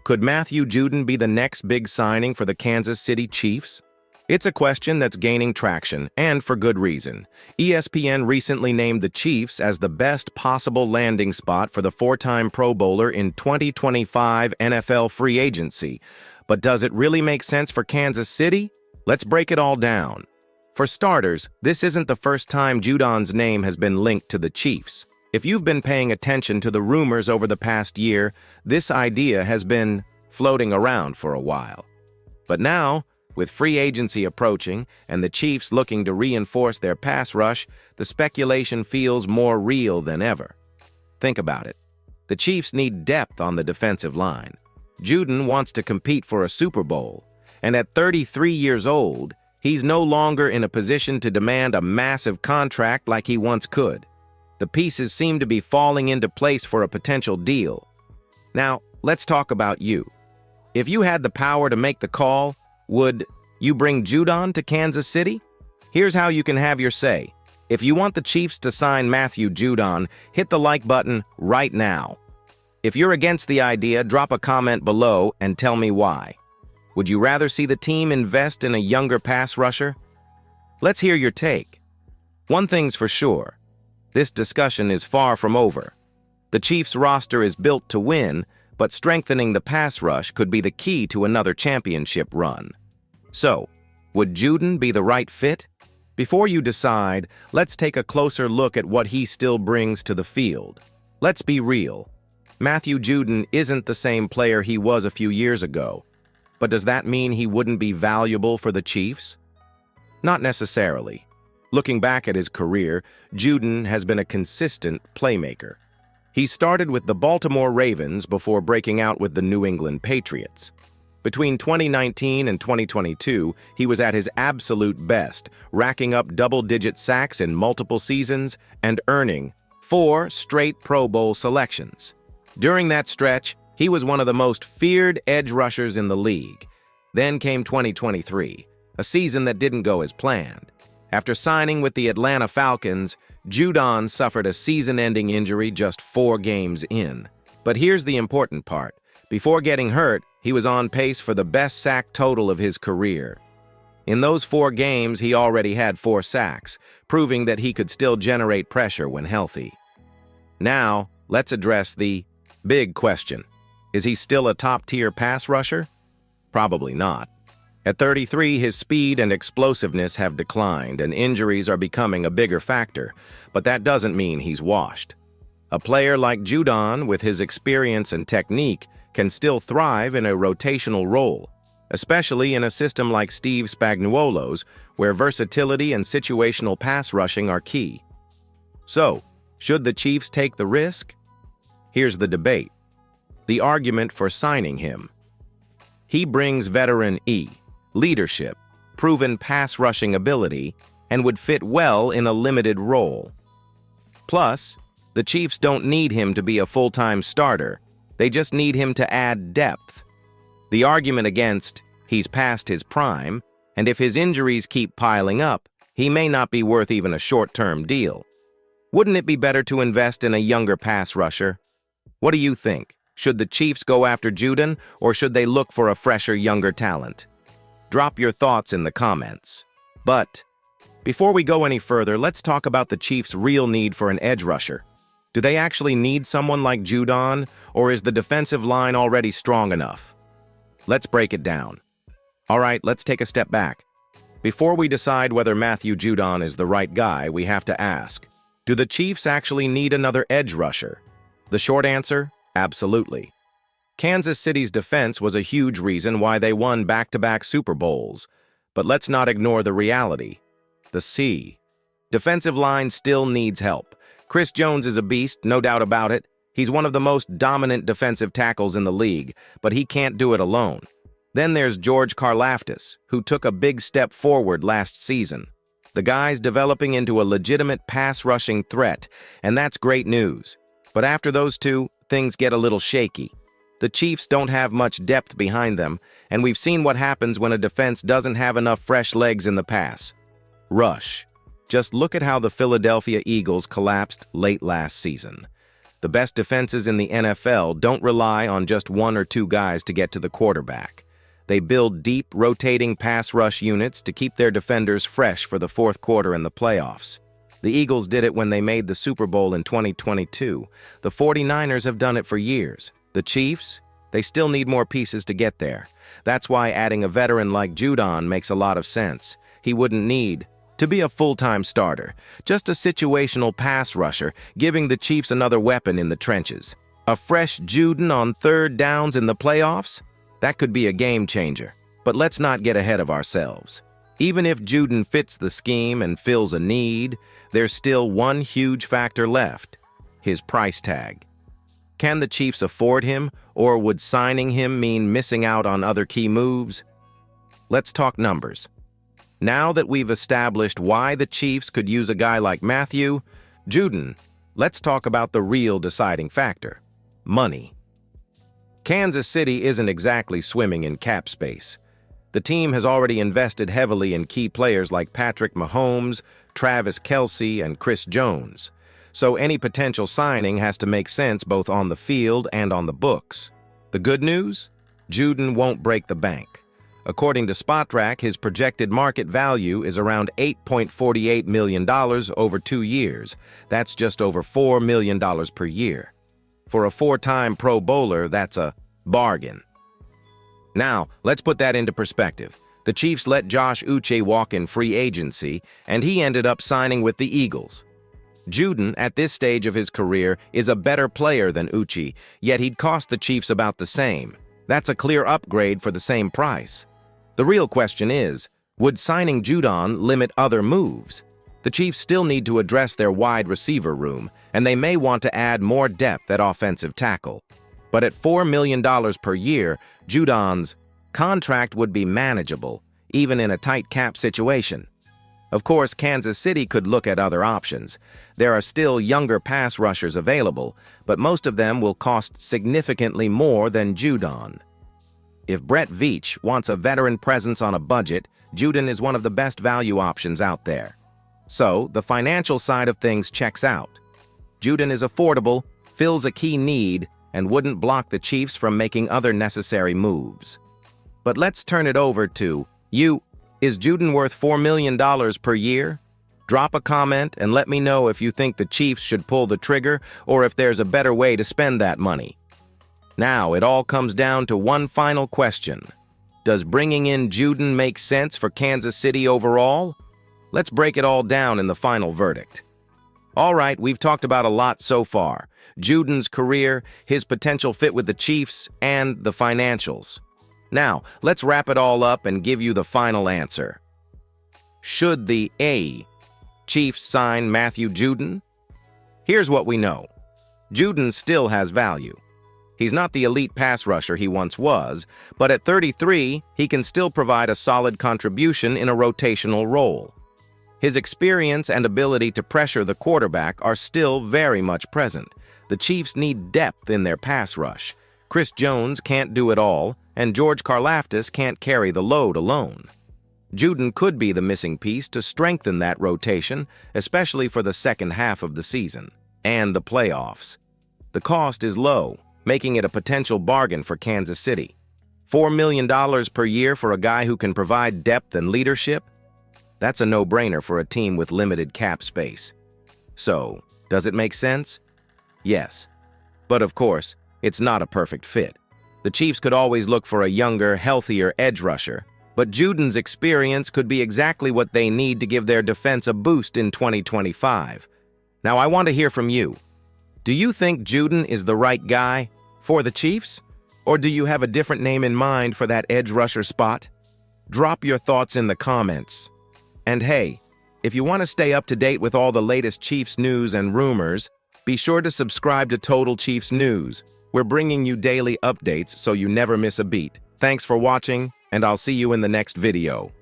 Could Matthew Judon be the next big signing for the Kansas City Chiefs? It's a question that's gaining traction, and for good reason. ESPN recently named the Chiefs as the best possible landing spot for the four-time Pro Bowler in 2025 NFL free agency. But does it really make sense for Kansas City? Let's break it all down. For starters, this isn't the first time Judon's name has been linked to the Chiefs. If you've been paying attention to the rumors over the past year, this idea has been floating around for a while. But now, with free agency approaching and the Chiefs looking to reinforce their pass rush, the speculation feels more real than ever. Think about it. The Chiefs need depth on the defensive line. Judon wants to compete for a Super Bowl, and at 33 years old, he's no longer in a position to demand a massive contract like he once could. The pieces seem to be falling into place for a potential deal. Now, let's talk about you. If you had the power to make the call, would you bring Judon to Kansas City? Here's how you can have your say. If you want the Chiefs to sign Matthew Judon, hit the like button right now. If you're against the idea, drop a comment below and tell me why. Would you rather see the team invest in a younger pass rusher? Let's hear your take. One thing's for sure. This discussion is far from over. The Chiefs' roster is built to win, but strengthening the pass rush could be the key to another championship run. So, would Judon be the right fit? Before you decide, let's take a closer look at what he still brings to the field. Let's be real. Matthew Judon isn't the same player he was a few years ago. But does that mean he wouldn't be valuable for the Chiefs? Not necessarily. Looking back at his career, Judon has been a consistent playmaker. He started with the Baltimore Ravens before breaking out with the New England Patriots. Between 2019 and 2022, he was at his absolute best, racking up double-digit sacks in multiple seasons and earning 4 straight Pro Bowl selections. During that stretch, he was one of the most feared edge rushers in the league. Then came 2023, a season that didn't go as planned. After signing with the Atlanta Falcons, Judon suffered a season-ending injury just 4 games in. But here's the important part. Before getting hurt, he was on pace for the best sack total of his career. In those 4 games, he already had 4 sacks, proving that he could still generate pressure when healthy. Now, let's address the big question. Is he still a top-tier pass rusher? Probably not. At 33, his speed and explosiveness have declined, and injuries are becoming a bigger factor, but that doesn't mean he's washed. A player like Judon, with his experience and technique, can still thrive in a rotational role, especially in a system like Steve Spagnuolo's, where versatility and situational pass rushing are key. So, should the Chiefs take the risk? Here's the debate. The argument for signing him. He brings veteran leadership, proven pass-rushing ability, and would fit well in a limited role. Plus, the Chiefs don't need him to be a full-time starter. They just need him to add depth. The argument against, he's past his prime, and if his injuries keep piling up, he may not be worth even a short-term deal. Wouldn't it be better to invest in a younger pass rusher? What do you think? Should the Chiefs go after Judon, or should they look for a fresher, younger talent? Drop your thoughts in the comments. But before we go any further, let's talk about the Chiefs' real need for an edge rusher. Do they actually need someone like Judon, or is the defensive line already strong enough? Let's break it down. All right, let's take a step back. Before we decide whether Matthew Judon is the right guy, we have to ask, do the Chiefs actually need another edge rusher? The short answer? Absolutely. Kansas City's defense was a huge reason why they won back-to-back Super Bowls. But let's not ignore the reality. The defensive line still needs help. Chris Jones is a beast, no doubt about it. He's one of the most dominant defensive tackles in the league, but he can't do it alone. Then there's George Karlaftis, who took a big step forward last season. The guy's developing into a legitimate pass-rushing threat, and that's great news. But after those two, things get a little shaky. The Chiefs don't have much depth behind them, and we've seen what happens when a defense doesn't have enough fresh legs in the pass rush. Just look at how the Philadelphia Eagles collapsed late last season. The best defenses in the NFL don't rely on just one or two guys to get to the quarterback. They build deep, rotating pass rush units to keep their defenders fresh for the fourth quarter in the playoffs. The Eagles did it when they made the Super Bowl in 2022. The 49ers have done it for years. The Chiefs? They still need more pieces to get there. That's why adding a veteran like Judon makes a lot of sense. He wouldn't need to be a full-time starter, just a situational pass rusher, giving the Chiefs another weapon in the trenches. A fresh Judon on third downs in the playoffs? That could be a game changer. But let's not get ahead of ourselves. Even if Judon fits the scheme and fills a need, there's still one huge factor left: his price tag. Can the Chiefs afford him, or would signing him mean missing out on other key moves? Let's talk numbers. Now that we've established why the Chiefs could use a guy like Matthew Judon, let's talk about the real deciding factor: money. Kansas City isn't exactly swimming in cap space. The team has already invested heavily in key players like Patrick Mahomes, Travis Kelce, and Chris Jones. So any potential signing has to make sense both on the field and on the books. The good news? Judon won't break the bank. According to SpotTrack, his projected market value is around $8.48 million over 2 years. That's just over $4 million per year. For a four-time Pro Bowler, that's a bargain. Now, let's put that into perspective. The Chiefs let Josh Uche walk in free agency, and he ended up signing with the Eagles. Judon, at this stage of his career, is a better player than Uche, yet he'd cost the Chiefs about the same. That's a clear upgrade for the same price. The real question is, would signing Judon limit other moves? The Chiefs still need to address their wide receiver room, and they may want to add more depth at offensive tackle. But at $4 million per year, Judon's contract would be manageable, even in a tight cap situation. Of course, Kansas City could look at other options. There are still younger pass rushers available, but most of them will cost significantly more than Judon. If Brett Veach wants a veteran presence on a budget, Judon is one of the best value options out there. So, the financial side of things checks out. Judon is affordable, fills a key need, and wouldn't block the Chiefs from making other necessary moves. But let's turn it over to you. Is Judon worth $4 million per year? Drop a comment and let me know if you think the Chiefs should pull the trigger or if there's a better way to spend that money. Now, it all comes down to one final question. Does bringing in Judon make sense for Kansas City overall? Let's break it all down in the final verdict. All right, we've talked about a lot so far. Judon's career, his potential fit with the Chiefs, and the financials. Now, let's wrap it all up and give you the final answer. Should the Chiefs sign Matthew Judon? Here's what we know. Judon still has value. He's not the elite pass rusher he once was, but at 33, he can still provide a solid contribution in a rotational role. His experience and ability to pressure the quarterback are still very much present. The Chiefs need depth in their pass rush. Chris Jones can't do it all, and George Karlaftis can't carry the load alone. Judon could be the missing piece to strengthen that rotation, especially for the second half of the season and the playoffs. The cost is low, making it a potential bargain for Kansas City. $4 million per year for a guy who can provide depth and leadership? That's a no-brainer for a team with limited cap space. So, does it make sense? Yes. But of course, it's not a perfect fit. The Chiefs could always look for a younger, healthier edge rusher, but Judon's experience could be exactly what they need to give their defense a boost in 2025. Now, I want to hear from you. Do you think Judon is the right guy for the Chiefs? Or do you have a different name in mind for that edge rusher spot? Drop your thoughts in the comments. And hey, if you want to stay up to date with all the latest Chiefs news and rumors, be sure to subscribe to Total Chiefs News. We're bringing you daily updates so you never miss a beat. Thanks for watching, and I'll see you in the next video.